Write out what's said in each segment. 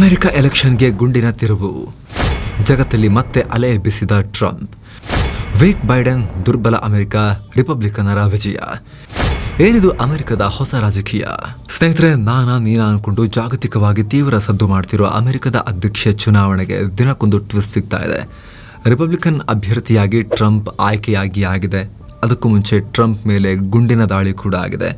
America ಎಲೆಕ್ಷನ್ಗೆ ಗುಂಡಿನ ತಿರುವು. ಜಗತ್ತಲ್ಲಿ ಮತ್ತೆ ಅಲೆ ಎಬ್ಬಿಸಿದ ಟ್ರಂಪ್. ವೇಕ್ ಬೈಡೆನ್ ದುರ್ಬಲ ಅಮೆರಿಕ, ರಿಪಬ್ಲಿಕನರ ವಿಜಯ. ಏನಿದು ಅಮೆರಿಕದ ಹೊಸ ರಾಜಕೀಯ? ಸ್ನೇಹಿತರೆ, ನೀನಾ ಅನ್ಕೊಂಡು ಜಾಗತಿಕವಾಗಿ ತೀವ್ರ ಸದ್ದು ಮಾಡ್ತಿರೋ ಅಮೆರಿಕದ ಅಧ್ಯಕ್ಷ ಚುನಾವಣೆಗೆ ದಿನಕ್ಕೊಂದು ಟ್ವಿಸ್ಟ್ ಸಿಗ್ತಾ ಇದೆ. ರಿಪಬ್ಲಿಕನ್ ಅಭ್ಯರ್ಥಿಯಾಗಿ ಟ್ರಂಪ್ ಆಗಿದೆ. ಅದಕ್ಕೂ ಮುಂಚೆ ಟ್ರಂಪ್ ಮೇಲೆ ಗುಂಡಿನ ದಾಳಿ ಕೂಡ ಆಗಿದೆ.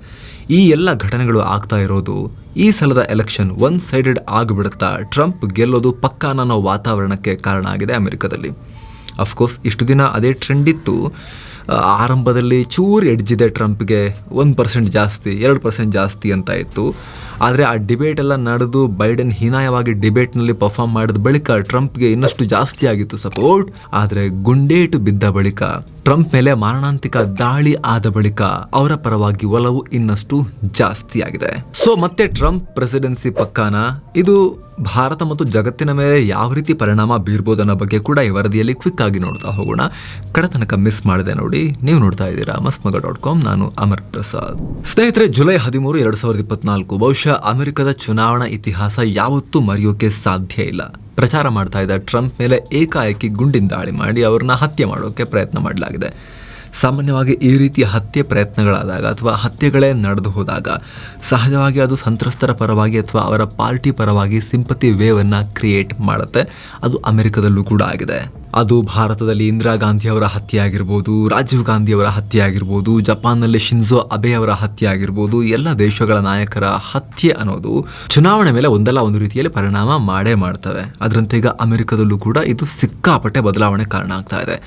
ಈ ಎಲ್ಲ ಘಟನೆಗಳು ಆಗ್ತಾ ಇರೋದು ಈ ಸಲದ ಎಲೆಕ್ಷನ್ ಒನ್ ಸೈಡೆಡ್ ಆಗಿಬಿಡುತ್ತಾ, ಟ್ರಂಪ್ ಗೆಲ್ಲೋದು ಪಕ್ಕಾ ಅನ್ನೋ ವಾತಾವರಣಕ್ಕೆ ಕಾರಣ ಆಗಿದೆ ಅಮೆರಿಕದಲ್ಲಿ. ಅಫ್ಕೋರ್ಸ್ ಇಷ್ಟು ದಿನ ಅದೇ ಟ್ರೆಂಡ್ ಇತ್ತು. ಆರಂಭದಲ್ಲಿ ಚೂರು ಎಡ್ಜಿದೆ ಟ್ರಂಪ್ಗೆ, 1% ಜಾಸ್ತಿ 2% ಜಾಸ್ತಿ ಅಂತ ಇತ್ತು. ಆದರೆ ಆ ಡಿಬೇಟ್ ಎಲ್ಲ ನಡೆದು ಬೈಡೆನ್ ಹೀನಾಯವಾಗಿ ಡಿಬೇಟ್ನಲ್ಲಿ ಪರ್ಫಾರ್ಮ್ ಮಾಡಿದ ಬಳಿಕ ಟ್ರಂಪ್ಗೆ ಇನ್ನಷ್ಟು ಜಾಸ್ತಿ ಆಗಿತ್ತು ಸಪೋರ್ಟ್. ಆದರೆ ಗುಂಡೇಟು ಬಿದ್ದ ಬಳಿಕ, ಟ್ರಂಪ್ ಮೇಲೆ ಮಾರಣಾಂತಿಕ ದಾಳಿ ಆದ ಬಳಿಕ ಅವರ ಪರವಾಗಿ ಒಲವು ಇನ್ನಷ್ಟು ಜಾಸ್ತಿ ಆಗಿದೆ. ಸೊ ಮತ್ತೆ ಟ್ರಂಪ್ ಪ್ರೆಸಿಡೆನ್ಸಿ ಪಕ್ಕಾನ? ಇದು ಭಾರತ ಮತ್ತು ಜಗತ್ತಿನ ಮೇಲೆ ಯಾವ ರೀತಿ ಪರಿಣಾಮ ಬೀರ್ಬೋದು ಅನ್ನೋ ಬಗ್ಗೆ ಕೂಡ ಈ ವರದಿಯಲ್ಲಿ ಕ್ವಿಕ್ ಆಗಿ ನೋಡ್ತಾ ಹೋಗೋಣ. ಕಡತನಕ ಮಿಸ್ ಮಾಡಿದೆ ನೋಡಿ. ನೀವು ನೋಡ್ತಾ ಇದ್ದೀರಾ mastmaga.com. ನಾನು ಅಮರ್ ಪ್ರಸಾದ್. ಸ್ನೇಹಿತರೆ, ಜುಲೈ 13, 2024 ಬಹುಶಃ ಅಮೆರಿಕದ ಚುನಾವಣಾ ಇತಿಹಾಸ ಯಾವತ್ತೂ ಮರೆಯೋಕೆ ಸಾಧ್ಯ ಇಲ್ಲ. ಪ್ರಚಾರ ಮಾಡ್ತಾ ಇದ್ದ ಟ್ರಂಪ್ ಮೇಲೆ ಏಕಾಏಕಿ ಗುಂಡಿನ ದಾಳಿ ಮಾಡಿ ಅವ್ರನ್ನ ಹತ್ಯೆ ಮಾಡೋಕೆ ಪ್ರಯತ್ನ ಮಾಡಲಾಗಿದೆ. ಸಾಮಾನ್ಯವಾಗಿ ಈ ರೀತಿಯ ಹತ್ಯೆ ಪ್ರಯತ್ನಗಳಾದಾಗ ಅಥವಾ ಹತ್ಯೆಗಳೇ ನಡೆದು ಹೋದಾಗ ಸಹಜವಾಗಿ ಅದು ಸಂತ್ರಸ್ತರ ಪರವಾಗಿ ಅಥವಾ ಅವರ ಪಾರ್ಟಿ ಪರವಾಗಿ ಸಿಂಪತಿ ವೇವನ್ನು ಕ್ರಿಯೇಟ್ ಮಾಡುತ್ತೆ. ಅದು ಅಮೆರಿಕದಲ್ಲೂ ಕೂಡ ಆಗಿದೆ. ಅದು ಭಾರತದಲ್ಲಿ ಇಂದಿರಾ ಗಾಂಧಿ ಅವರ ಹತ್ಯೆ ಆಗಿರ್ಬೋದು, ರಾಜೀವ್ ಗಾಂಧಿ ಅವರ ಹತ್ಯೆ ಆಗಿರ್ಬೋದು, ಜಪಾನ್ನಲ್ಲಿ ಶಿನ್ಜೋ ಅಬೆ ಅವರ ಹತ್ಯೆ ಆಗಿರ್ಬೋದು. ಎಲ್ಲ ದೇಶಗಳ ನಾಯಕರ ಹತ್ಯೆ ಅನ್ನೋದು ಚುನಾವಣೆ ಮೇಲೆ ಒಂದಲ್ಲ ಒಂದು ರೀತಿಯಲ್ಲಿ ಪರಿಣಾಮ ಮಾಡೇ ಮಾಡ್ತವೆ. ಅದರಂತೆ ಈಗ ಅಮೆರಿಕದಲ್ಲೂ ಕೂಡ ಇದು ಸಿಕ್ಕಾಪಟ್ಟೆ ಬದಲಾವಣೆ ಕಾರಣ ಆಗ್ತಾ ಇದೆ.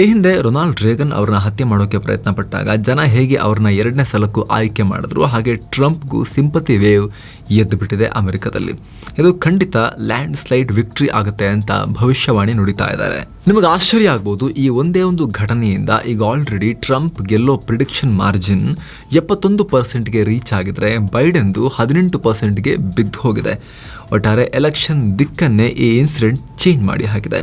ಈ ಹಿಂದೆ ರೊನಾಲ್ಡ್ ರೇಗನ್ ಅವರನ್ನ ಹತ್ಯೆ ಮಾಡೋಕೆ ಪ್ರಯತ್ನ ಪಟ್ಟಾಗ ಜನ ಹೇಗೆ ಅವ್ರನ್ನ 2ನೇ ಸಲಕ್ಕೂ ಆಯ್ಕೆ ಮಾಡಿದ್ರು, ಹಾಗೆ ಟ್ರಂಪ್ಗೂ ಸಿಂಪತಿ ವೇವ್ ಎದ್ದು ಬಿಟ್ಟಿದೆ ಅಮೆರಿಕದಲ್ಲಿ. ಇದು ಖಂಡಿತ ಲ್ಯಾಂಡ್ ಸ್ಲೈಡ್ ವಿಕ್ಟ್ರಿ ಆಗುತ್ತೆ ಅಂತ ಭವಿಷ್ಯವಾಣಿ ನುಡಿತಾ ಇದ್ದಾರೆ. ನಿಮಗೆ ಆಶ್ಚರ್ಯ ಆಗ್ಬೋದು, ಈ ಒಂದೇ ಒಂದು ಘಟನೆಯಿಂದ ಈಗ ಆಲ್ರೆಡಿ ಟ್ರಂಪ್ ಗೆಲ್ಲೋ ಪ್ರಿಡಿಕ್ಷನ್ ಮಾರ್ಜಿನ್ 71%ಗೆ ರೀಚ್ ಆಗಿದ್ರೆ ಬೈಡೆನ್ದು 18%ಗೆ ಬಿದ್ದು ಹೋಗಿದೆ. ಒಟ್ಟಾರೆ ಎಲೆಕ್ಷನ್ ದಿಕ್ಕನ್ನೇ ಈ ಇನ್ಸಿಡೆಂಟ್ ಚೇಂಜ್ ಮಾಡಿ ಹಾಕಿದೆ.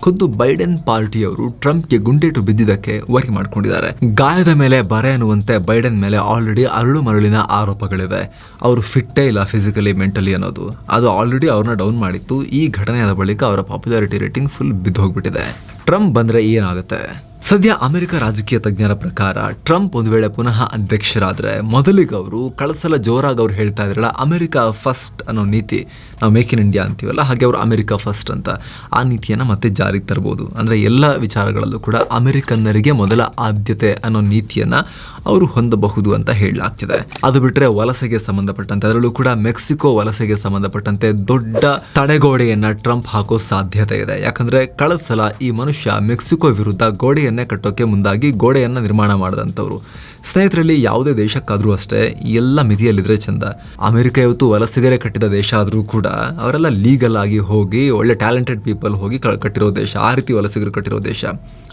ಖುದ್ದು ಬೈಡೆನ್ ಪಾರ್ಟಿಯವರು ಟ್ರಂಪ್ಗೆ ಗುಂಡೇಟು ಬಿದ್ದಿದ್ದಕ್ಕೆ ವರಿ ಮಾಡ್ಕೊಂಡಿದ್ದಾರೆ. ಗಾಯದ ಮೇಲೆ ಬರೆ ಅನ್ನುವಂತೆ ಬೈಡೆನ್ ಮೇಲೆ ಆಲ್ರೆಡಿ ಅರಳು ಮರಳಿನ ಆರೋಪಗಳಿವೆ. ಅವರು ಫಿಟ್ಟೇ ಇಲ್ಲ ಫಿಸಿಕಲಿ ಮೆಂಟಲಿ ಅನ್ನೋದು. ಅದು ಆಲ್ರೆಡಿ ಅವ್ರನ್ನ ಡೌನ್ ಮಾಡಿತ್ತು. ಈ ಘಟನೆಯಾದ ಬಳಿಕ ಅವರ ಪಾಪ್ಯುಲಾರಿಟಿ ರೇಟಿಂಗ್ ಫುಲ್ ಬಿದ್ದು ಹೋಗ್ಬಿಟ್ಟಿದೆ. ಟ್ರಂಪ್ ಬಂದ್ರೆ ಏನಾಗುತ್ತೆ? ಸದ್ಯ ಅಮೆರಿಕ ರಾಜಕೀಯ ತಜ್ಞರ ಪ್ರಕಾರ ಟ್ರಂಪ್ ಒಂದು ವೇಳೆ ಪುನಃ ಅಧ್ಯಕ್ಷರಾದ್ರೆ ಮೊದಲಿಗೆ ಅವರು ಕಳಸಲ ಜೋರಾಗಿ ಅವ್ರು ಹೇಳ್ತಾ ಇದ್ರಲ್ಲ, ಅಮೆರಿಕ ಫಸ್ಟ್ ಅನ್ನೋ ನೀತಿ, ನಾವು ಮೇಕ್ ಇನ್ ಇಂಡಿಯಾ ಅಂತೀವಲ್ಲ, ಹಾಗೆ ಅವರು ಅಮೆರಿಕ ಫಸ್ಟ್ ಅಂತ ಆ ನೀತಿಯನ್ನು ಮತ್ತೆ ಜಾರಿಗೆ ತರಬಹುದು. ಅಂದರೆ ಎಲ್ಲ ವಿಚಾರಗಳಲ್ಲೂ ಕೂಡ ಅಮೆರಿಕನ್ನರಿಗೆ ಮೊದಲ ಆದ್ಯತೆ ಅನ್ನೋ ನೀತಿಯನ್ನು ಅವರು ಹೊಂದಬಹುದು ಅಂತ ಹೇಳಲಾಗ್ತಿದೆ. ಅದು ಬಿಟ್ಟರೆ ವಲಸೆಗೆ ಸಂಬಂಧಪಟ್ಟಂತೆ, ಅದರಲ್ಲೂ ಕೂಡ ಮೆಕ್ಸಿಕೋ ವಲಸೆಗೆ ಸಂಬಂಧಪಟ್ಟಂತೆ ದೊಡ್ಡ ತಡೆಗೋಡೆಯನ್ನು ಟ್ರಂಪ್ ಹಾಕೋ ಸಾಧ್ಯತೆ ಇದೆ. ಯಾಕಂದರೆ ಕಳೆದ ಸಲ ಈ ಮನುಷ್ಯ ಮೆಕ್ಸಿಕೋ ವಿರುದ್ಧ ಗೋಡೆಯನ್ನೇ ಕಟ್ಟೋಕೆ ಮುಂದಾಗಿ ಗೋಡೆಯನ್ನು ನಿರ್ಮಾಣ ಮಾಡಿದಂಥವ್ರು. ಸ್ನೇಹಿತರಲ್ಲಿ ಯಾವುದೇ ದೇಶಕ್ಕಾದರೂ ಅಷ್ಟೇ ಎಲ್ಲ ಮಿತಿಯಲ್ಲಿದ್ರೆ ಚಂದ. ಅಮೆರಿಕ ಇವತ್ತು ವಲಸಿಗರೇ ಕಟ್ಟಿದ ದೇಶ ಆದರೂ ಕೂಡ ಅವರೆಲ್ಲ ಲೀಗಲ್ ಆಗಿ ಹೋಗಿ ಒಳ್ಳೆ ಟ್ಯಾಲೆಂಟೆಡ್ ಪೀಪಲ್ ಹೋಗಿ ಕಟ್ಟಿರೋ ದೇಶ, ಆ ರೀತಿ ವಲಸಿಗರು ಕಟ್ಟಿರೋ ದೇಶ.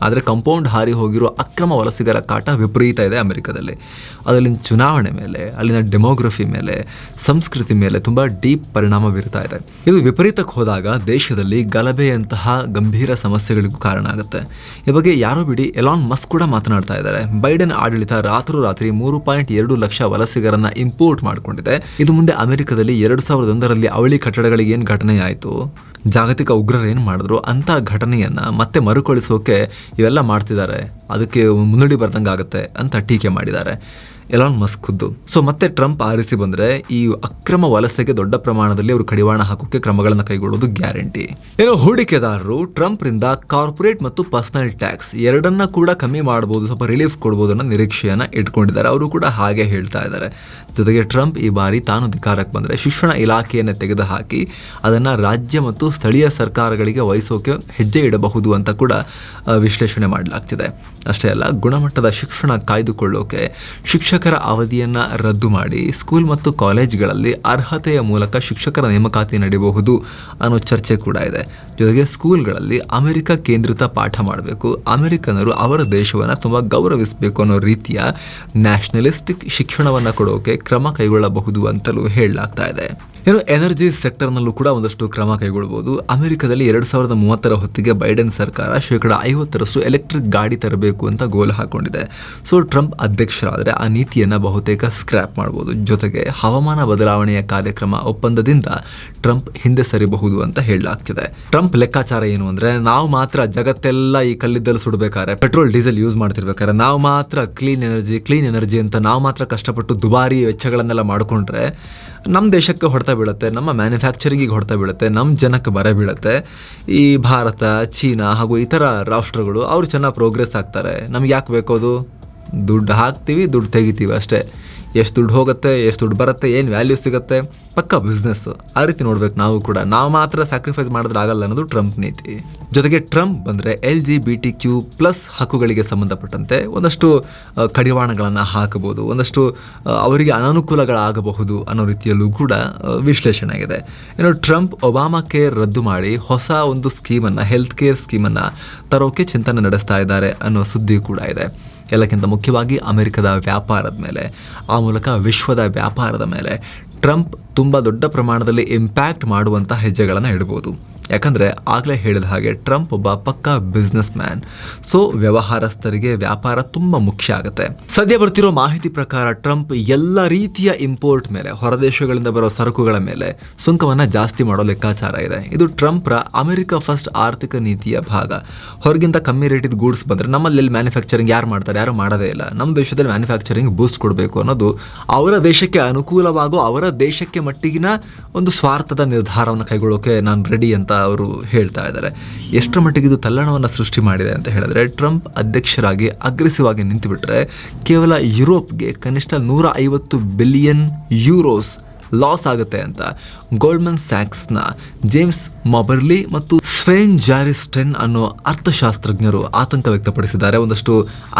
ಆದರೆ ಕಂಪೌಂಡ್ ಹಾರಿ ಹೋಗಿರೋ ಅಕ್ರಮ ವಲಸಿಗರ ಕಾಟ ವಿಪರೀತ ಇದೆ ಅಮೆರಿಕದಲ್ಲಿ. ಅದಲ್ಲಿನ ಚುನಾವಣೆ ಮೇಲೆ, ಅಲ್ಲಿನ ಡೆಮೋಗ್ರಫಿ ಮೇಲೆ, ಸಂಸ್ಕೃತಿ ಮೇಲೆ ತುಂಬ ಡೀಪ್ ಪರಿಣಾಮ ಬೀರ್ತಾ ಇದೆ. ಇದು ವಿಪರೀತಕ್ಕೆ ಹೋದಾಗ ದೇಶದಲ್ಲಿ ಗಲಭೆಯಂತಹ ಗಂಭೀರ ಸಮಸ್ಯೆಗಳಿಗೂ ಕಾರಣ ಆಗುತ್ತೆ. ಈ ಬಗ್ಗೆ ಯಾರೋ ಬಿಡಿ ಎಲಾನ್ ಮಸ್ಕ್ ಕೂಡ ಮಾತನಾಡ್ತಾ ಇದ್ದಾರೆ. ಬೈಡೆನ್ ಆಡಳಿತ ರಾತ್ರಿ 3.2 ಲಕ್ಷ ವಲಸಿಗರನ್ನ ಇಂಪೋರ್ಟ್ ಮಾಡಿಕೊಂಡಿದೆ. ಇದು ಮುಂದೆ ಅಮೆರಿಕದಲ್ಲಿ 2001ರಲ್ಲಿ ಅವಳಿ ಕಟ್ಟಡಗಳಿಗೆ ಏನು ಘಟನೆ ಆಯಿತು, ಜಾಗತಿಕ ಉಗ್ರರು ಏನು ಮಾಡಿದ್ರು ಅಂತ ಘಟನೆಯನ್ನ ಮತ್ತೆ ಮರುಕಳಿಸೋಕೆ ಇವೆಲ್ಲ ಮಾಡ್ತಿದ್ದಾರೆ. ಅದಕ್ಕೆ ಮುನ್ನುಡಿ ಬರ್ದಂಗೆ ಆಗುತ್ತೆ ಅಂತ ಟೀಕೆ ಮಾಡಿದ್ದಾರೆ ಎಲಾನ್ ಮಸ್ಕ್ ಖುದ್ದು. ಸೊ ಮತ್ತೆ ಟ್ರಂಪ್ ಆರಿಸಿ ಬಂದ್ರೆ ಈ ಅಕ್ರಮ ವಲಸೆಗೆ ದೊಡ್ಡ ಪ್ರಮಾಣದಲ್ಲಿ ಅವರು ಕಡಿವಾಣ ಹಾಕೋಕೆ ಕ್ರಮಗಳನ್ನು ಕೈಗೊಳ್ಳೋದು ಗ್ಯಾರಂಟಿ. ಏನೋ ಹೂಡಿಕೆದಾರರು ಟ್ರಂಪ್ ರಿಂದ ಕಾರ್ಪೊರೇಟ್ ಮತ್ತು ಪರ್ಸನಲ್ ಟ್ಯಾಕ್ಸ್ ಎರಡನ್ನ ಕೂಡ ಕಮ್ಮಿ ಮಾಡಬಹುದು, ಸ್ವಲ್ಪ ರಿಲೀಫ್ ಕೊಡಬಹುದು ಅನ್ನೋ ನಿರೀಕ್ಷೆಯನ್ನ ಇಟ್ಕೊಂಡಿದ್ದಾರೆ. ಅವರು ಕೂಡ ಹಾಗೆ ಹೇಳ್ತಾ ಇದ್ದಾರೆ. ಜೊತೆಗೆ ಟ್ರಂಪ್ ಈ ಬಾರಿ ತಾನು ಅಧಿಕಾರಕ್ಕೆ ಬಂದರೆ ಶಿಕ್ಷಣ ಇಲಾಖೆಯನ್ನು ತೆಗೆದುಹಾಕಿ ಅದನ್ನು ರಾಜ್ಯ ಮತ್ತು ಸ್ಥಳೀಯ ಸರ್ಕಾರಗಳಿಗೆ ವಹಿಸೋಕೆ ಹೆಜ್ಜೆ ಇಡಬಹುದು ಅಂತ ಕೂಡ ವಿಶ್ಲೇಷಣೆ ಮಾಡಲಾಗ್ತಿದೆ. ಅಷ್ಟೇ ಅಲ್ಲ, ಗುಣಮಟ್ಟದ ಶಿಕ್ಷಣ ಕಾಯ್ದುಕೊಳ್ಳೋಕೆ ಶಿಕ್ಷಕರ ಅವಧಿಯನ್ನು ರದ್ದು ಮಾಡಿ ಸ್ಕೂಲ್ ಮತ್ತು ಕಾಲೇಜ್ಗಳಲ್ಲಿ ಅರ್ಹತೆಯ ಮೂಲಕ ಶಿಕ್ಷಕರ ನೇಮಕಾತಿ ನಡೆಯಬಹುದು ಅನ್ನೋ ಚರ್ಚೆ ಕೂಡ ಇದೆ. ಜೊತೆಗೆ ಸ್ಕೂಲ್ಗಳಲ್ಲಿ ಅಮೆರಿಕ ಕೇಂದ್ರಿತ ಪಾಠ ಮಾಡಬೇಕು, ಅಮೆರಿಕನರು ಅವರ ದೇಶವನ್ನು ತುಂಬ ಗೌರವಿಸಬೇಕು ಅನ್ನೋ ರೀತಿಯ ನ್ಯಾಷನಲಿಸ್ಟಿಕ್ ಶಿಕ್ಷಣವನ್ನು ಕೊಡೋಕೆ ಕ್ರಮ ಕೈಗೊಳ್ಳಬಹುದು ಅಂತಲೂ ಹೇಳಲಾಗ್ತಾ ಇದೆ. ಇನ್ನು ಎನರ್ಜಿ ಸೆಕ್ಟರ್ನಲ್ಲೂ ಕೂಡ ಒಂದಷ್ಟು ಕ್ರಮ ಕೈಗೊಳ್ಳಬಹುದು. ಅಮೆರಿಕದಲ್ಲಿ 2030 ಹೊತ್ತಿಗೆ ಬೈಡೆನ್ ಸರ್ಕಾರ 50% ಎಲೆಕ್ಟ್ರಿಕ್ ಗಾಡಿ ತರಬೇಕು ಮಾಡಬೇಕು ಅಂತ ಗೋಲ್ ಹಾಕೊಂಡಿದೆ. ಸೊ ಟ್ರಂಪ್ ಅಧ್ಯಕ್ಷರಾದರೆ ಆ ನೀತಿಯನ್ನು ಬಹುತೇಕ ಸ್ಕ್ರ್ಯಾಪ್ ಮಾಡ್ಬೋದು. ಜೊತೆಗೆ ಹವಾಮಾನ ಬದಲಾವಣೆಯ ಕಾರ್ಯಕ್ರಮ ಒಪ್ಪಂದದಿಂದ ಟ್ರಂಪ್ ಹಿಂದೆ ಸರಿಬಹುದು ಅಂತ ಹೇಳಲಾಗ್ತಿದೆ. ಟ್ರಂಪ್ ಲೆಕ್ಕಾಚಾರ ಏನು ಅಂದರೆ, ನಾವು ಮಾತ್ರ ಜಗತ್ತೆಲ್ಲ ಈ ಕಲ್ಲಿದ್ದಲು ಸುಡಬೇಕಾದ್ರೆ, ಪೆಟ್ರೋಲ್ ಡೀಸೆಲ್ ಯೂಸ್ ಮಾಡ್ತಿರ್ಬೇಕಾದ್ರೆ ನಾವು ಮಾತ್ರ ಕ್ಲೀನ್ ಎನರ್ಜಿ ಅಂತ ನಾವು ಮಾತ್ರ ಕಷ್ಟಪಟ್ಟು ದುಬಾರಿ ವೆಚ್ಚಗಳನ್ನೆಲ್ಲ ಮಾಡಿಕೊಂಡ್ರೆ ನಮ್ಮ ದೇಶಕ್ಕೆ ಹೊಡೆತ ಬೀಳುತ್ತೆ, ನಮ್ಮ ಮ್ಯಾನುಫ್ಯಾಕ್ಚರಿಂಗಿಗೆ ಹೊಡೆತ ಬೀಳುತ್ತೆ, ನಮ್ಮ ಜನಕ್ಕೆ ಬರ ಬೀಳುತ್ತೆ. ಈ ಭಾರತ, ಚೀನಾ ಹಾಗೂ ಇತರ ರಾಷ್ಟ್ರಗಳು ಅವರು ಚೆನ್ನಾಗಿ ಪ್ರೋಗ್ರೆಸ್ ಆಗ್ತಾರೆ. ನಮ್ಗೆ ಯಾಕೆ ಬೇಕೋದು? ದುಡ್ಡು ಹಾಕ್ತೀವಿ, ದುಡ್ಡು ತೆಗಿತೀವಿ ಅಷ್ಟೇ. ಎಷ್ಟು ದುಡ್ಡು ಹೋಗುತ್ತೆ, ಎಷ್ಟು ದುಡ್ಡು ಬರುತ್ತೆ, ಏನು ವ್ಯಾಲ್ಯೂ ಸಿಗುತ್ತೆ, ಪಕ್ಕ ಬಿಸ್ನೆಸ್ಸು. ಆ ರೀತಿ ನೋಡ್ಬೇಕು ನಾವು ಕೂಡ. ನಾವು ಮಾತ್ರ ಸ್ಯಾಕ್ರಿಫೈಸ್ ಮಾಡಿದ್ರೆ ಆಗಲ್ಲ ಅನ್ನೋದು ಟ್ರಂಪ್ ನೀತಿ. ಜೊತೆಗೆ ಟ್ರಂಪ್ ಬಂದರೆ LGBTQ+ ಹಕ್ಕುಗಳಿಗೆ ಸಂಬಂಧಪಟ್ಟಂತೆ ಒಂದಷ್ಟು ಕಡಿವಾಣಗಳನ್ನು ಹಾಕಬಹುದು, ಒಂದಷ್ಟು ಅವರಿಗೆ ಅನಾನುಕೂಲಗಳಾಗಬಹುದು ಅನ್ನೋ ರೀತಿಯಲ್ಲೂ ಕೂಡ ವಿಶ್ಲೇಷಣೆ ಆಗಿದೆ. ಇನ್ನು ಟ್ರಂಪ್ ಒಬಾಮಾ ಕೇರ್ ರದ್ದು ಮಾಡಿ ಹೊಸ ಒಂದು ಸ್ಕೀಮನ್ನು, ಹೆಲ್ತ್ ಕೇರ್ ಸ್ಕೀಮನ್ನು ತರೋಕೆ ಚಿಂತನೆ ನಡೆಸ್ತಾ ಇದ್ದಾರೆ ಅನ್ನೋ ಸುದ್ದಿ ಕೂಡ ಇದೆ. ಎಲ್ಲಕ್ಕಿಂತ ಮುಖ್ಯವಾಗಿ ಅಮೆರಿಕದ ವ್ಯಾಪಾರದ ಮೇಲೆ, ಆ ಮೂಲಕ ವಿಶ್ವದ ವ್ಯಾಪಾರದ ಮೇಲೆ ಟ್ರಂಪ್ ತುಂಬ ದೊಡ್ಡ ಪ್ರಮಾಣದಲ್ಲಿ ಇಂಪ್ಯಾಕ್ಟ್ ಮಾಡುವಂಥ ಹೆಜ್ಜೆಗಳನ್ನು ಇಡ್ಬೋದು. ಯಾಕಂದರೆ ಆಗಲೇ ಹೇಳಿದ ಹಾಗೆ ಟ್ರಂಪ್ ಒಬ್ಬ ಪಕ್ಕಾ ಬಿಸ್ನೆಸ್ ಮ್ಯಾನ್. ಸೊ ವ್ಯವಹಾರಸ್ಥರಿಗೆ ವ್ಯಾಪಾರ ತುಂಬ ಮುಖ್ಯ ಆಗುತ್ತೆ. ಸದ್ಯ ಬರ್ತಿರೋ ಮಾಹಿತಿ ಪ್ರಕಾರ ಟ್ರಂಪ್ ಎಲ್ಲ ರೀತಿಯ ಇಂಪೋರ್ಟ್ ಮೇಲೆ, ಹೊರದೇಶಗಳಿಂದ ಬರೋ ಸರಕುಗಳ ಮೇಲೆ ಸುಂಕವನ್ನು ಜಾಸ್ತಿ ಮಾಡೋ ಲೆಕ್ಕಾಚಾರ ಇದೆ. ಇದು ಟ್ರಂಪ್ರ ಅಮೆರಿಕ ಫಸ್ಟ್ ಆರ್ಥಿಕ ನೀತಿಯ ಭಾಗ. ಹೊರಗಿಂತ ಕಮ್ಮಿ ರೇಟಿದ ಗೂಡ್ಸ್ ಬಂದರೆ ನಮ್ಮಲ್ಲಿ ಮ್ಯಾನುಫ್ಯಾಕ್ಚರಿಂಗ್ ಯಾರು ಮಾಡ್ತಾರೆ? ಯಾರು ಮಾಡೋದೇ ಇಲ್ಲ. ನಮ್ಮ ದೇಶದಲ್ಲಿ ಮ್ಯಾನುಫ್ಯಾಕ್ಚರಿಂಗ್ ಬೂಸ್ಟ್ ಕೊಡಬೇಕು ಅನ್ನೋದು ಅವರ ದೇಶಕ್ಕೆ ಅನುಕೂಲವಾಗೋ, ಅವರ ದೇಶಕ್ಕೆ ಮಟ್ಟಿಗಿನ ಒಂದು ಸ್ವಾರ್ಥದ ನಿರ್ಧಾರವನ್ನು ಕೈಗೊಳ್ಳೋಕೆ ನಾನು ರೆಡಿ ಅಂತ ಅವರು ಹೇಳ್ತಾ ಇದ್ದಾರೆ. ಎಷ್ಟರ ಮಟ್ಟಿಗೆ ಇದು ತಲ್ಲಣವನ್ನು ಸೃಷ್ಟಿ ಮಾಡಿದೆ ಅಂತ ಹೇಳಿದ್ರೆ, ಟ್ರಂಪ್ ಅಧ್ಯಕ್ಷರಾಗಿ ಅಗ್ರೆಸಿವ್ ಆಗಿ ನಿಂತುಬಿಟ್ರೆ ಕೇವಲ ಯುರೋಪ್ಗೆ ಕನಿಷ್ಠ 150 ಬಿಲಿಯನ್ ಯೂರೋಸ್ ಲಾಸ್ ಆಗುತ್ತೆ ಅಂತ ಗೋಲ್ಡ್ಮನ್ ಸ್ಯಾಕ್ಸ್ನ ಜೇಮ್ಸ್ ಮೊಬರ್ಲಿ ಮತ್ತು ಸ್ವೇನ್ ಜಾರಿಸ್ಟೆನ್ ಅನ್ನೋ ಅರ್ಥಶಾಸ್ತ್ರಜ್ಞರು ಆತಂಕ ವ್ಯಕ್ತಪಡಿಸಿದ್ದಾರೆ, ಒಂದಷ್ಟು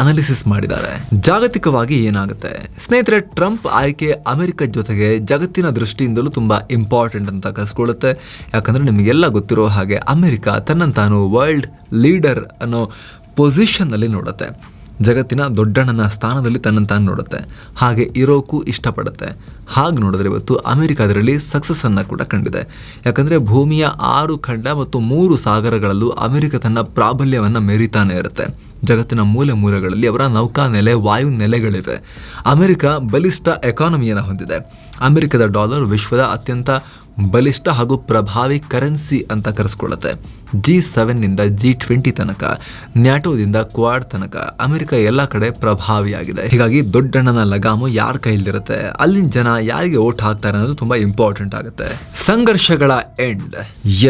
ಅನಾಲಿಸಿಸ್ ಮಾಡಿದ್ದಾರೆ. ಜಾಗತಿಕವಾಗಿ ಏನಾಗುತ್ತೆ ಸ್ನೇಹಿತರೆ? ಟ್ರಂಪ್ ಆಯ್ಕೆ ಅಮೆರಿಕ ಜೊತೆಗೆ ಜಗತ್ತಿನ ದೃಷ್ಟಿಯಿಂದಲೂ ತುಂಬ ಇಂಪಾರ್ಟೆಂಟ್ ಅಂತ ಕರೆಸ್ಕೊಳ್ಳುತ್ತೆ. ಯಾಕಂದರೆ ನಿಮಗೆಲ್ಲ ಗೊತ್ತಿರೋ ಹಾಗೆ ಅಮೆರಿಕ ತನ್ನನ್ನು ತಾನು ವರ್ಲ್ಡ್ ಲೀಡರ್ ಅನ್ನೋ ಪೊಸಿಷನ್ನಲ್ಲಿ ನೋಡುತ್ತೆ. ಜಗತ್ತಿನ ದೊಡ್ಡಣ್ಣನ ಸ್ಥಾನದಲ್ಲಿ ತನ್ನನ್ನು ತಾನು ನೋಡುತ್ತೆ. ಹಾಗೆ ಇರೋಕ್ಕೂ ಇಷ್ಟಪಡುತ್ತೆ. ಹಾಗೆ ನೋಡಿದ್ರೆ ಇವತ್ತು ಅಮೆರಿಕ ಅದರಲ್ಲಿ ಸಕ್ಸಸ್ಸನ್ನು ಕೂಡ ಕಂಡಿದೆ. ಯಾಕಂದರೆ ಭೂಮಿಯ 6 ಖಂಡ ಮತ್ತು 3 ಸಾಗರಗಳಲ್ಲೂ ಅಮೆರಿಕ ತನ್ನ ಪ್ರಾಬಲ್ಯವನ್ನು ಮೆರಿತಾನೆ ಇರುತ್ತೆ. ಜಗತ್ತಿನ ಮೂಲೆ ಮೂಲೆಗಳಲ್ಲಿ ಅವರ ನೌಕಾ ನೆಲೆ, ವಾಯು ನೆಲೆಗಳಿವೆ. ಅಮೆರಿಕ ಬಲಿಷ್ಠ ಎಕಾನಮಿಯನ್ನು ಹೊಂದಿದೆ. ಅಮೆರಿಕದ ಡಾಲರ್ ವಿಶ್ವದ ಅತ್ಯಂತ ಬಲಿಷ್ಠ ಹಾಗೂ ಪ್ರಭಾವಿ ಕರೆನ್ಸಿ ಅಂತ ಕರೆಸ್ಕೊಳ್ಳುತ್ತೆ. G7ನಿಂದ G20 ತನಕ, ನ್ಯಾಟೋದಿಂದ ಕ್ವಾಡ್ ತನಕ ಅಮೆರಿಕ ಎಲ್ಲ ಕಡೆ ಪ್ರಭಾವಿಯಾಗಿದೆ. ಹೀಗಾಗಿ ದೊಡ್ಡಣ್ಣನ ಲಗಾಮು ಯಾರ ಕೈಲಿರುತ್ತೆ, ಅಲ್ಲಿನ ಜನ ಯಾರಿಗೆ ಓಟ್ ಹಾಕ್ತಾರೆ ಅನ್ನೋದು ತುಂಬ ಇಂಪಾರ್ಟೆಂಟ್ ಆಗುತ್ತೆ. ಸಂಘರ್ಷಗಳ ಎಂಡ್.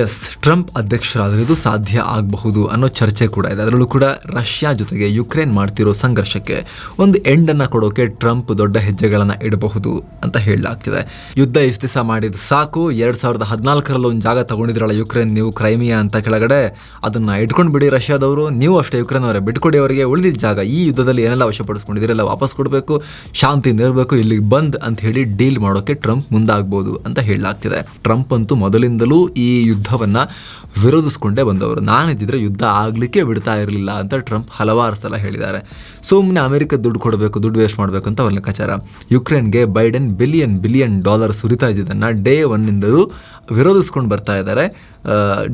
ಎಸ್, ಟ್ರಂಪ್ ಅಧ್ಯಕ್ಷರಾದರೆ ಇದು ಸಾಧ್ಯ ಆಗಬಹುದು ಅನ್ನೋ ಚರ್ಚೆ ಕೂಡ ಇದೆ. ಅದರಲ್ಲೂ ಕೂಡ ರಷ್ಯಾ ಜೊತೆಗೆ ಯುಕ್ರೇನ್ ಮಾಡ್ತಿರೋ ಸಂಘರ್ಷಕ್ಕೆ ಒಂದು ಎಂಡನ್ನು ಕೊಡೋಕೆ ಟ್ರಂಪ್ ದೊಡ್ಡ ಹೆಜ್ಜೆಗಳನ್ನು ಇಡಬಹುದು ಅಂತ ಹೇಳಲಾಗ್ತಿದೆ. ಯುದ್ಧ ಇಷ್ಟು ದಿವಸ ಮಾಡಿದ ಸಾಕು. 2014ರಲ್ಲಿ ಒಂದು ಜಾಗ ತಗೊಂಡಿದ್ರಲ್ಲ ಯುಕ್ರೇನ್, ನೀವು ಕ್ರೈಮಿಯಾ ಅಂತ ಕೆಳಗಡೆ, ಅದನ್ನು ಇಟ್ಕೊಂಡು ಬಿಡಿ ರಷ್ಯಾದವರು. ನೀವು ಅಷ್ಟೇ ಯುಕ್ರೇನ್ ಅವರೇ ಬಿಟ್ಕೊಡಿ ಅವರಿಗೆ. ಉಳಿದಿದ್ದ ಜಾಗ ಈ ಯುದ್ಧದಲ್ಲಿ ಏನೆಲ್ಲ ವಶಪಡಿಸ್ಕೊಂಡಿದ್ದೀರೆಲ್ಲ ವಾಪಸ್ ಕೊಡಬೇಕು, ಶಾಂತಿ ಇರಬೇಕು, ಇಲ್ಲಿಗೆ ಬಂದ್ ಅಂತ ಹೇಳಿ ಡೀಲ್ ಮಾಡೋಕೆ ಟ್ರಂಪ್ ಮುಂದಾಗ್ಬೋದು ಅಂತ ಹೇಳಲಾಗ್ತಿದೆ. ಟ್ರಂಪ್ ಅಂತೂ ಮೊದಲಿಂದಲೂ ಈ ಯುದ್ಧವನ್ನು ವಿರೋಧಿಸ್ಕೊಂಡೇ ಬಂದವರು. ನಾನಿದ್ದಿದ್ರೆ ಯುದ್ಧ ಆಗಲಿಕ್ಕೆ ಬಿಡ್ತಾ ಇರಲಿಲ್ಲ ಅಂತ ಟ್ರಂಪ್ ಹಲವಾರು ಸಲ ಹೇಳಿದ್ದಾರೆ. ಸುಮ್ಮನೆ ಅಮೆರಿಕ ದುಡ್ಡು ಕೊಡಬೇಕು, ದುಡ್ಡು ವೇಸ್ಟ್ ಮಾಡಬೇಕು ಅಂತ ಅವ್ರ ಲೆಕ್ಕಾಚಾರ. ಯುಕ್ರೇನ್ಗೆ ಬೈಡೆನ್ ಬಿಲಿಯನ್ ಡಾಲರ್ ಸುರಿತಾ ಇದ್ದಿದ್ದನ್ನು ಡೇ ಒನ್ನಿಂದಲೂ ವಿರೋಧಿಸ್ಕೊಂಡು ಬರ್ತಾ ಇದ್ದಾರೆ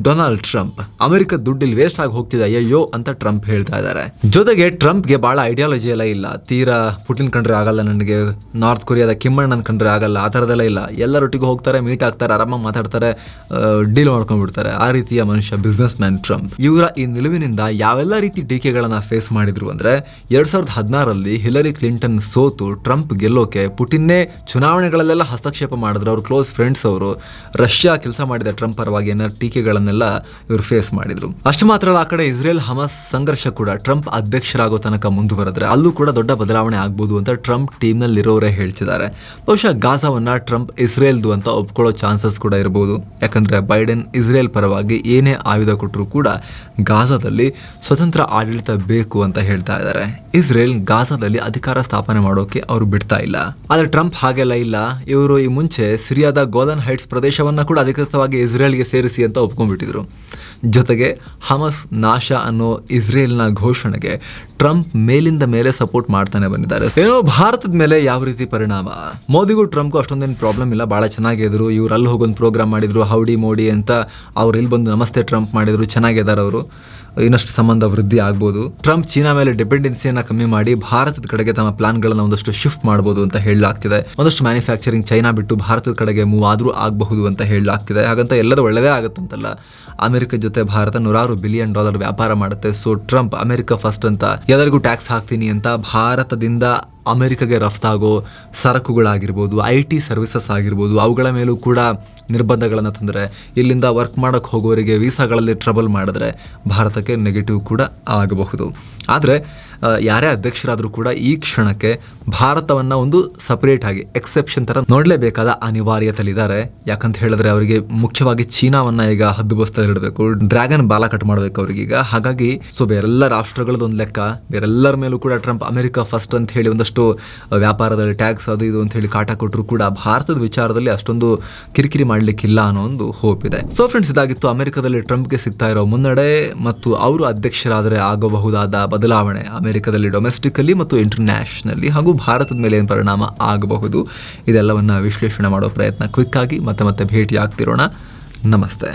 ಡೊನಾಲ್ಡ್ ಟ್ರಂಪ್. ಅಮೆರಿಕ ದುಡ್ಡಿಲ್ಲಿ ವೇಸ್ಟ್ ಆಗಿ ಹೋಗ್ತಿದೆ ಅಯ್ಯೋ ಅಂತ ಟ್ರಂಪ್ ಹೇಳ್ತಾ ಇದ್ದಾರೆ. ಜೊತೆಗೆ ಟ್ರಂಪ್ಗೆ ಭಾಳ ಐಡಿಯಾಲಜಿ ಎಲ್ಲ ಇಲ್ಲ. ತೀರಾ ಪುಟಿನ್ ಕಂಡ್ರೆ ಆಗಲ್ಲ, ನನಗೆ ನಾರ್ತ್ ಕೊರಿಯಾದ ಕಿಮ್ ಅಣ್ಣನ ಕಂಡ್ರೆ ಆಗಲ್ಲ, ಆ ಥರದೆಲ್ಲ ಇಲ್ಲ. ಎಲ್ಲರೊಟ್ಟಿಗೆ ಹೋಗ್ತಾರೆ, ಮೀಟ್ ಆಗ್ತಾರೆ, ಆರಾಮಾಗಿ ಮಾತಾಡ್ತಾರೆ, ಡೀಲ್ ಮಾಡ್ಕೊಂಡ್ಬಿಡ್ತಾರೆ. ಆ ರೀತಿಯ ಮನುಷ್ಯ ಬಿಸ್ನೆಸ್ ಮ್ಯಾನ್ ಟ್ರಂಪ್. ಇವರ ಈ ನಿಲುವಿನಿಂದ ಯಾವೆಲ್ಲ ರೀತಿ ಟೀಕೆಗಳನ್ನು ಫೇಸ್ ಮಾಡಿದ್ರು ಅಂದರೆ, 2016ರಲ್ಲಿ ಹಿಲರಿ ಕ್ಲಿಂಟನ್ ಸೋತು ಟ್ರಂಪ್ ಗೆಲ್ಲೋಕೆ ಪುಟಿನ್ನೇ ಚುನಾವಣೆಗಳಲ್ಲೆಲ್ಲ ಹಸ್ತಕ್ಷೇಪ ಮಾಡಿದ್ರು. ಅವ್ರ ಕ್ಲೋಸ್ ಫ್ರೆಂಡ್ಸ್ ಅವರು ರಷ್ಯಾ ಕೆಲಸ ಮಾಡಿದ ಟ್ರಂಪ್ ಪರವಾಗಿ ಟೀಕೆಗಳನ್ನೆಲ್ಲ ಇವರು ಫೇಸ್ ಮಾಡಿದ್ರು. ಅಷ್ಟು ಮಾತ್ರ ಅಲ್ಲ, ಆ ಕಡೆ ಇಸ್ರೇಲ್ ಹಮಾಸ್ ಸಂಘರ್ಷ ಕೂಡ ಟ್ರಂಪ್ ಅಧ್ಯಕ್ಷರಾಗೋ ತನಕ ಮುಂದುವರೆದ್ರೆ ಅಲ್ಲೂ ಕೂಡ ದೊಡ್ಡ ಬದಲಾವಣೆ ಆಗ್ಬೋದು ಅಂತ ಟ್ರಂಪ್ ಟೀಮ್ನಲ್ಲಿರೋರೇ ಹೇಳ್ತಿದ್ದಾರೆ. ಬಹುಶಃ ಗಾಜಾವನ್ನ ಟ್ರಂಪ್ ಇಸ್ರೇಲ್ದು ಅಂತ ಒಪ್ಕೊಳ್ಳೋ ಚಾನ್ಸಸ್ ಕೂಡ ಇರಬಹುದು. ಯಾಕಂದ್ರೆ ಬೈಡೆನ್ ಇಸ್ರೇಲ್ ಪರವಾಗಿ ಏನೇ ಆಯುಧ ಕೊಟ್ಟರು ಕೂಡ ಗಾಜಾದಲ್ಲಿ ಸ್ವತಂತ್ರ ಆಡಳಿತ ಬೇಕು ಅಂತ ಹೇಳ್ತಾ ಇದ್ದಾರೆ. ಇಸ್ರೇಲ್ ಗಾಜಾದಲ್ಲಿ ಅಧಿಕಾರ ಸ್ಥಾಪನೆ ಮಾಡೋಕೆ ಅವರು ಬಿಡ್ತಾ ಇಲ್ಲ. ಆದ್ರೆ ಟ್ರಂಪ್ ಹಾಗೆಲ್ಲ ಇಲ್ಲ. ಇವರು ಈ ಮುಂಚೆ ಸಿರಿಯಾದ ಗೋಲನ್ ಹೈಟ್ಸ್ ಪ್ರದೇಶವನ್ನ ಕೂಡ ಅಧಿಕೃತವಾಗಿ ಇಸ್ರೇಲ್ಗೆ ಸೇರಿಸಿ ಅಂತ ಒಪ್ಕೊಂಡ್ಬಿಟ್ಟಿದ್ರು. ಜೊತೆಗೆ ಹಮಸ್ ನಾಶ ಅನ್ನೋ ಇಸ್ರೇಲ್ನ ಘೋಷಣೆಗೆ ಟ್ರಂಪ್ ಮೇಲಿಂದ ಮೇಲೆ ಸಪೋರ್ಟ್ ಮಾಡ್ತಾನೆ ಬಂದಿದ್ದಾರೆ. ಏನೋ ಭಾರತದ ಮೇಲೆ ಯಾವ ರೀತಿ ಪರಿಣಾಮ? ಮೋದಿಗೂ ಟ್ರಂಪ್ಗೂ ಅಷ್ಟೊಂದೇನು ಪ್ರಾಬ್ಲಮ್ ಇಲ್ಲ, ಬಹಳ ಚೆನ್ನಾಗಿದ್ರು. ಇವ್ರು ಅಲ್ಲಿ ಹೋಗೊಂದು ಪ್ರೋಗ್ರಾಮ್ ಮಾಡಿದ್ರು, ಹೌಡಿ ಮೋಡಿ ಅಂತ. ಅವ್ರು ಇಲ್ಲಿ ಬಂದು ನಮಸ್ತೆ ಟ್ರಂಪ್ ಮಾಡಿದ್ರು, ಚೆನ್ನಾಗಿದ್ದಾರೆ ಅವರು. ಇನ್ನಷ್ಟು ಸಂಬಂಧ ವೃದ್ಧಿ ಆಗ್ಬೋದು. ಟ್ರಂಪ್ ಚೀನಾ ಮೇಲೆ ಡಿಪೆಂಡೆನ್ಸಿಯನ್ನ ಕಮ್ಮಿ ಮಾಡಿ ಭಾರತದ ಕಡೆಗೆ ತಮ್ಮ ಪ್ಲಾನ್ಗಳನ್ನ ಒಂದಷ್ಟು ಶಿಫ್ಟ್ ಮಾಡಬಹುದು ಅಂತ ಹೇಳಲಾಗ್ತಿದೆ. ಒಂದಷ್ಟು ಮ್ಯಾನುಫ್ಯಾಕ್ಚರಿಂಗ್ ಚೈನಾ ಬಿಟ್ಟು ಭಾರತದ ಕಡೆಗೆ ಮೂವ್ ಆದ್ರೂ ಆಗಬಹುದು ಅಂತ ಹೇಳಲಾಗ್ತಿದೆ. ಹಾಗಂತ ಎಲ್ಲದೂ ಒಳ್ಳೆಯದೇ ಆಗುತ್ತಂತಲ್ಲ. ಅಮೆರಿಕ ಜೊತೆ ಭಾರತ $100 ಬಿಲಿಯನ್ ವ್ಯಾಪಾರ ಮಾಡುತ್ತೆ. ಸೊ ಟ್ರಂಪ್ ಅಮೆರಿಕ ಫಸ್ಟ್ ಅಂತ ಎಲ್ಲರಿಗೂ ಟ್ಯಾಕ್ಸ್ ಹಾಕ್ತೀನಿ ಅಂತ ಭಾರತದಿಂದ ಅಮೆರಿಕಗೆ ರಫ್ತಾಗೋ ಸರಕುಗಳಾಗಿರ್ಬೋದು, IT ಸರ್ವಿಸಸ್ ಆಗಿರ್ಬೋದು, ಅವುಗಳ ಮೇಲೂ ಕೂಡ ನಿರ್ಬಂಧಗಳನ್ನು ತಂದರೆ, ಇಲ್ಲಿಂದ ವರ್ಕ್ ಮಾಡೋಕ್ಕೆ ಹೋಗೋರಿಗೆ ವೀಸಾಗಳಲ್ಲಿ ಟ್ರಬಲ್ ಮಾಡಿದ್ರೆ ಭಾರತಕ್ಕೆ ನೆಗೆಟಿವ್ ಕೂಡ ಆಗಬಹುದು. ಆದರೆ ಯಾರೇ ಅಧ್ಯಕ್ಷರಾದರೂ ಕೂಡ ಈ ಕ್ಷಣಕ್ಕೆ ಭಾರತವನ್ನು ಒಂದು ಸಪರೇಟ್ ಆಗಿ ಎಕ್ಸೆಪ್ಷನ್ ಥರ ನೋಡಲೇಬೇಕಾದ ಅನಿವಾರ್ಯತೆಯಲ್ಲಿದ್ದಾರೆ. ಯಾಕಂತ ಹೇಳಿದ್ರೆ ಅವರಿಗೆ ಮುಖ್ಯವಾಗಿ ಚೀನಾವನ್ನು ಈಗ ಹದ್ದುಬಸ್ತಾ ಇಡಬೇಕು, ಡ್ರ್ಯಾಗನ್ ಬಾಲ ಕಟ್ ಮಾಡಬೇಕು ಅವ್ರಿಗೀಗ. ಹಾಗಾಗಿ ಬೇರೆಲ್ಲ ರಾಷ್ಟ್ರಗಳದೊಂದು ಲೆಕ್ಕ, ಬೇರೆಲ್ಲರ ಮೇಲೂ ಕೂಡ ಟ್ರಂಪ್ ಅಮೆರಿಕ ಫಸ್ಟ್ ಅಂತ ಹೇಳಿ ಒಂದಷ್ಟು ವ್ಯಾಪಾರದಲ್ಲಿ ಟ್ಯಾಕ್ಸ್ ಅದು ಇದು ಅಂತ ಹೇಳಿ ಕಾಟ ಕೊಟ್ಟರು ಕೂಡ ಭಾರತದ ವಿಚಾರದಲ್ಲಿ ಅಷ್ಟೊಂದು ಕಿರಿಕಿರಿ ಮಾಡಲಿಕ್ಕಿಲ್ಲ ಅನ್ನೋ ಒಂದು ಹೋಪ್ ಇದೆ. ಸೊ ಫ್ರೆಂಡ್ಸ್, ಇದಾಗಿತ್ತು ಅಮೆರಿಕದಲ್ಲಿ ಟ್ರಂಪ್ಗೆ ಸಿಗ್ತಾ ಇರೋ ಮುನ್ನಡೆ ಮತ್ತು ಅವರು ಅಧ್ಯಕ್ಷರಾದರೆ ಆಗಬಹುದಾದ ಬದಲಾವಣೆ ಅಮೆರಿಕದಲ್ಲಿ ಡೊಮೆಸ್ಟಿಕಲ್ಲಿ ಮತ್ತು ಇಂಟರ್ನ್ಯಾಷನಲಿ, ಹಾಗೂ ಭಾರತದ ಮೇಲೆ ಏನು ಪರಿಣಾಮ ಆಗಬಹುದು, ಇದೆಲ್ಲವನ್ನ ವಿಶ್ಲೇಷಣೆ ಮಾಡೋ ಪ್ರಯತ್ನ ಕ್ವಿಕ್ ಆಗಿ ಮತ್ತೆ ಭೇಟಿ ಆಗ್ತಿರೋಣ. ನಮಸ್ತೆ.